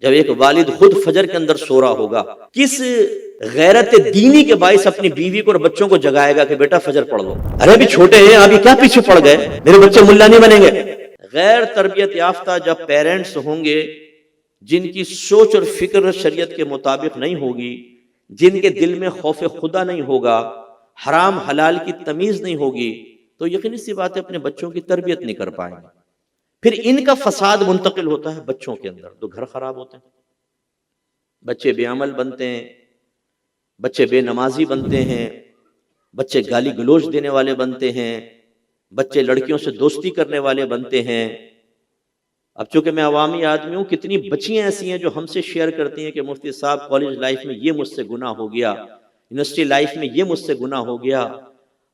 جب ایک والد خود فجر کے اندر سو رہا ہوگا، کس غیرت دینی کے باعث اپنی بیوی کو اور بچوں کو جگائے گا کہ بیٹا فجر پڑھ لو؟ ارے ابھی چھوٹے ہیں، ابھی کیا پیچھے پڑ گئے، میرے بچے ملا نہیں بنیں گے۔ غیر تربیت یافتہ جب پیرنٹس ہوں گے جن کی سوچ اور فکر شریعت کے مطابق نہیں ہوگی، جن کے دل میں خوف خدا نہیں ہوگا، حرام حلال کی تمیز نہیں ہوگی، تو یقینی سی بات ہے اپنے بچوں کی تربیت نہیں کر پائیں گے۔ پھر ان کا فساد منتقل ہوتا ہے بچوں کے اندر، تو گھر خراب ہوتے ہیں، بچے بے عمل بنتے ہیں، بچے بے نمازی بنتے ہیں، بچے گالی گلوچ دینے والے بنتے ہیں، بچے لڑکیوں سے دوستی کرنے والے بنتے ہیں۔ اب چونکہ میں عوامی آدمی ہوں، کتنی بچیاں ایسی ہیں جو ہم سے شیئر کرتی ہیں کہ مفتی صاحب کالج لائف میں یہ مجھ سے گناہ ہو گیا، یونیورسٹی لائف میں یہ مجھ سے گناہ ہو گیا،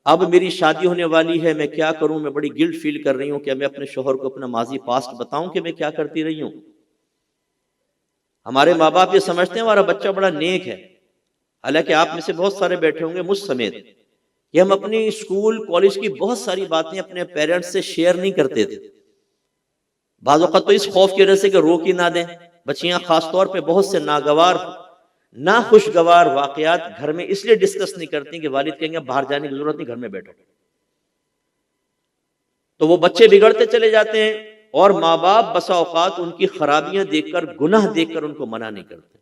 اب میری شادی ہونے والی ہے، میں کیا کروں، میں بڑی گلٹ فیل کر رہی ہوں کہ میں اپنے شوہر کو اپنا ماضی پاسٹ بتاؤں کہ میں کیا کرتی رہی ہوں۔ ہمارے ماں باپ یہ سمجھتے ہیں ہمارا بچہ بڑا نیک ہے، حالانکہ آپ میں سے بہت سارے بیٹھے ہوں گے مجھ سمیت کہ ہم اپنی اسکول کالج کی بہت ساری باتیں اپنے پیرنٹس سے شیئر نہیں کرتے تھے، بعض اوقات تو اس خوف کی وجہ سے کہ روک ہی نہ دیں۔ بچیاں خاص طور پہ بہت سے ناخوشگوار واقعات گھر میں اس لیے ڈسکس نہیں کرتی کہ والد کہیں گے باہر جانے کی ضرورت نہیں، گھر میں بیٹھو، تو وہ بچے بگڑتے چلے جاتے ہیں، اور ماں باپ بسا اوقات ان کی خرابیاں دیکھ کر، گناہ دیکھ کر ان کو منع نہیں کرتے۔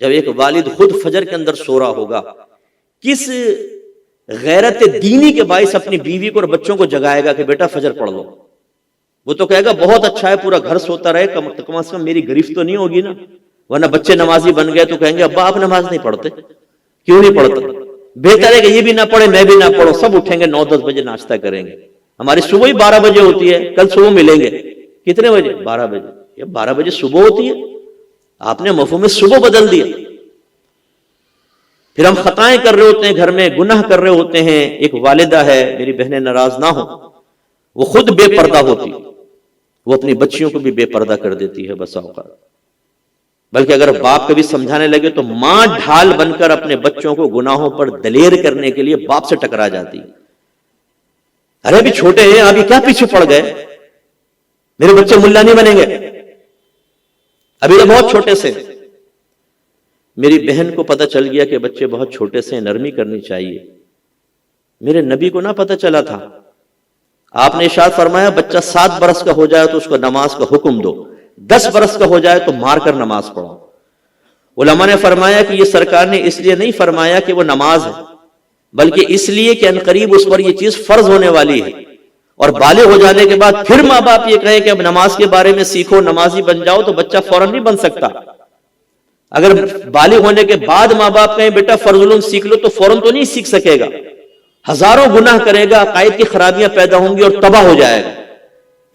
جب ایک والد خود فجر کے اندر سو رہا ہوگا، کس غیرت دینی کے باعث اپنی بیوی کو اور بچوں کو جگائے گا کہ بیٹا فجر پڑھ لو؟ وہ تو کہے گا بہت اچھا ہے، پورا گھر سوتا رہے، کم از کم میری گرفت تو نہیں ہوگی نا، ورنہ بچے نمازی بن گئے تو کہیں گے ابا آپ نماز نہیں پڑھتے، کیوں نہیں پڑھتے؟ بہتر ہے کہ یہ بھی نہ پڑھے میں بھی نہ پڑھوں، سب اٹھیں گے 9-10 بجے ناشتہ کریں گے، ہماری صبح ہی 12 بجے ہوتی ہے، کل صبح ملیں گے، کتنے بجے؟ 12 بجے۔ یہ 12 بجے صبح ہوتی ہے، آپ نے مفہوم صبح بدل دیا۔ پھر ہم خطائیں کر رہے ہوتے ہیں، گھر میں گناہ کر رہے ہوتے ہیں۔ ایک والدہ ہے، میری بہنیں ناراض نہ ہوں، وہ خود بے پردہ ہوتی، وہ اپنی بچیوں کو بھی بے پردہ کر دیتی ہے بسا اوقات، بلکہ اگر باپ کبھی سمجھانے لگے تو ماں ڈھال بن کر اپنے بچوں کو گناہوں پر دلیر کرنے کے لیے باپ سے ٹکرا جاتی۔ ارے ابھی چھوٹے ہیں، ابھی کیا پیچھے پڑ گئے، میرے بچے ملا نہیں بنیں گے، ابھی تو بہت چھوٹے سے۔ میری بہن کو پتہ چل گیا کہ بچے بہت چھوٹے سے، نرمی کرنی چاہیے۔ میرے نبی کو نہ پتہ چلا تھا، آپ نے ارشاد فرمایا بچہ 7 برس کا ہو جائے تو اس کو نماز کا حکم دو، 10 برس کا ہو جائے تو مار کر نماز پڑھو۔ علماء نے فرمایا کہ یہ سرکار نے اس لیے نہیں فرمایا کہ وہ نماز ہے، بلکہ اس لیے کہ عنقریب اس پر یہ چیز فرض ہونے والی ہے، اور بالغ ہو جانے کے بعد پھر ماں باپ یہ کہیں کہ اب نماز کے بارے میں سیکھو، نمازی بن جاؤ، تو بچہ فوراً نہیں بن سکتا۔ اگر بالغ ہونے کے بعد ماں باپ کہیں بیٹا فرض العلوم سیکھ لو، تو فوراً تو نہیں سیکھ سکے گا، ہزاروں گناہ کرے گا، عقائد کی خرابیاں پیدا ہوں گی اور تباہ ہو جائے گا۔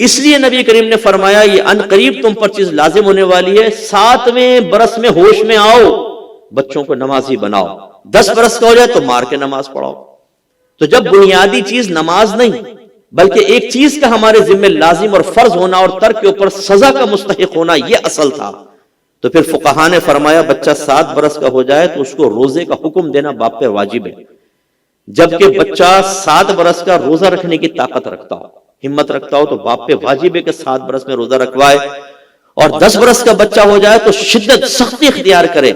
اس لیے نبی کریم نے فرمایا یہ عنقریب تم پر چیز لازم ہونے والی ہے، 7ویں برس میں ہوش میں آؤ، بچوں کو نمازی بناؤ، 10 برس کا ہو جائے تو مار کے نماز پڑھاؤ۔ تو جب بنیادی چیز نماز نہیں بلکہ ایک چیز کا ہمارے ذمہ لازم اور فرض ہونا اور ترک کے اوپر سزا کا مستحق ہونا یہ اصل تھا، تو پھر فقہا نے فرمایا بچہ 7 برس کا ہو جائے تو اس کو روزے کا حکم دینا باپ پہ واجب ہے، جبکہ بچہ 7 برس کا روزہ رکھنے کی طاقت رکھتا ہو، ہمت رکھتا ہو، تو باپ پہ واجب ہے کہ 7 برس میں روزہ رکھوائے، اور 10 برس کا بچہ ہو جائے تو شدت سختی اختیار کرے۔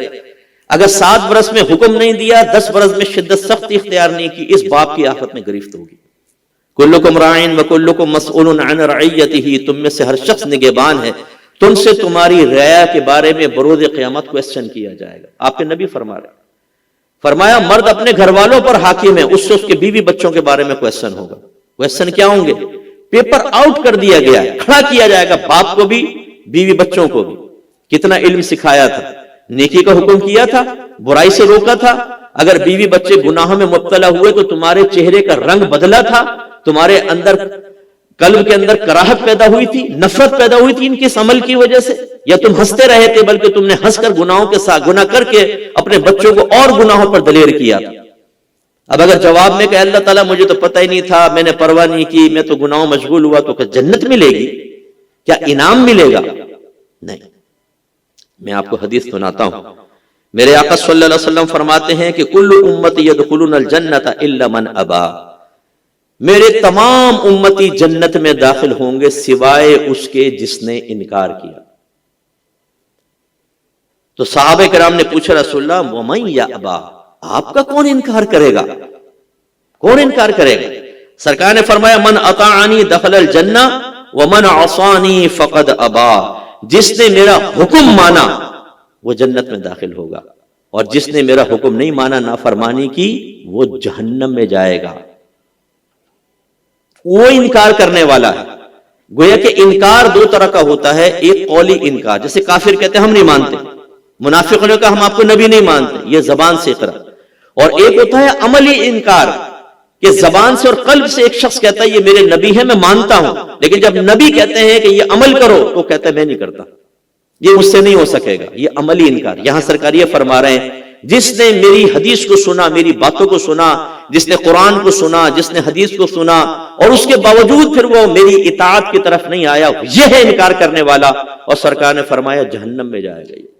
اگر 7 برس میں حکم نہیں دیا، 10 برس میں شدت سختی اختیار نہیں کی، اس باپ کی آخرت میں گرفت ہوگی۔ کلکم راعٍ وکلکم مسئول عن رعیتہ، تم میں سے ہر شخص نگہبان ہے، تم سے تمہاری رعایا کے بارے میں بروز قیامت کوسچن کیا جائے گا۔ آپ کے نبی فرما رہے ہیں، فرمایا مرد اپنے گھر والوں پر حاکم ہے، اس سے اس کے بیوی بچوں کے بارے میں کوسچن ہوگا۔ کوسچن کیا ہوں گے؟ پیپر آؤٹ کر دیا گیا ہے، کھڑا کیا جائے گا، باپ کو بھی بیوی بچوں کو بھی۔ کتنا علم سکھایا تھا، نیکی کا حکم کیا تھا، برائی سے روکا تھا، اگر بیوی بچے گناہوں میں مبتلا ہوئے تو تمہارے چہرے کا رنگ بدلا تھا، تمہارے اندر قلب کے اندر کراہت پیدا ہوئی تھی، نفرت پیدا ہوئی تھی ان کے اس عمل کی وجہ سے، یا تم ہنستے رہے تھے بلکہ تم نے ہنس کر گناہوں کے ساتھ گناہ کر کے اپنے بچوں کو اور گناہوں پر دلیر کیا تھا۔ اب اگر جواب میں کہ اللہ تعالیٰ مجھے تو پتہ ہی نہیں تھا، میں نے پرواہ نہیں کی، میں تو گناہوں مشغول ہوا، تو کیا جنت ملے گی؟ کیا انعام ملے گا؟ نہیں۔ میں آپ کو حدیث سناتا ہوں، میرے آقا صلی اللہ علیہ وسلم فرماتے ہیں کہ کل امتی یدخلون الجنت الا من ابا، میرے تمام امتی جنت میں داخل ہوں گے سوائے اس کے جس نے انکار کیا۔ تو صحابہ کرام نے پوچھا رسول اللہ ومن یأبا، آپ کا کون انکار کرے گا، کون انکار کرے گا؟ سرکار نے فرمایا من اطاعنی دخل الجنہ ومن عصانی فقد ابا، جس نے میرا حکم مانا وہ جنت میں داخل ہوگا، اور جس نے میرا حکم نہیں مانا، نافرمانی کی، وہ جہنم میں جائے گا۔ وہ انکار کرنے والا ہے۔ گویا کہ انکار دو طرح کا ہوتا ہے، ایک قولی انکار، جیسے کافر کہتے ہیں ہم نہیں مانتے، منافقوں نے کہا ہم آپ کو نبی نہیں مانتے، یہ زبان سے اقرار، اور ایک ہوتا ہے عملی انکار کہ زبان سے اور قلب سے ایک شخص کہتا ہے یہ میرے نبی ہے میں مانتا ہوں، لیکن جب نبی کہتے ہیں کہ یہ عمل کرو تو کہتا ہے میں نہیں کرتا، یہ مجھ سے نہیں ہو سکے گا، یہ عملی انکار۔ یہاں سرکار یہ فرما رہے ہیں جس نے میری حدیث کو سنا، میری باتوں کو سنا، جس نے قرآن کو سنا، جس نے حدیث کو سنا، اور اس کے باوجود پھر وہ میری اطاعت کی طرف نہیں آیا، یہ ہے انکار کرنے والا، اور سرکار نے فرمایا جہنم میں جائے گا۔